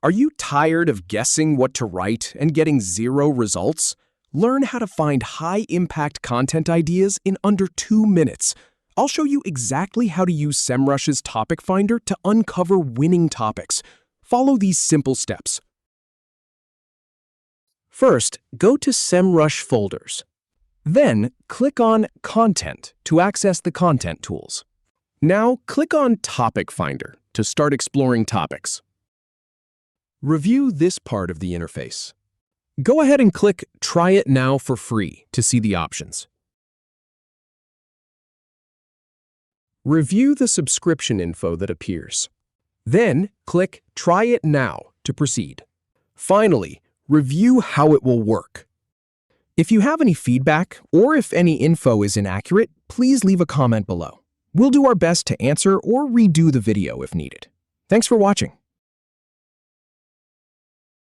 Are you tired of guessing what to write and getting zero results? Learn how to find high-impact content ideas in under 2 minutes. I'll show you exactly how to use Semrush's Topic Finder to uncover winning topics. Follow these simple steps. First, go to Semrush Folders. Then, click on Content to access the content tools. Now, click on Topic Finder to start exploring topics. Review this part of the interface. Go ahead and click Try It Now for free to see the options. Review the subscription info that appears. Then, click Try It Now to proceed. Finally, review how it will work. If you have any feedback or if any info is inaccurate, please leave a comment below. We'll do our best to answer or redo the video if needed. Thanks for watching.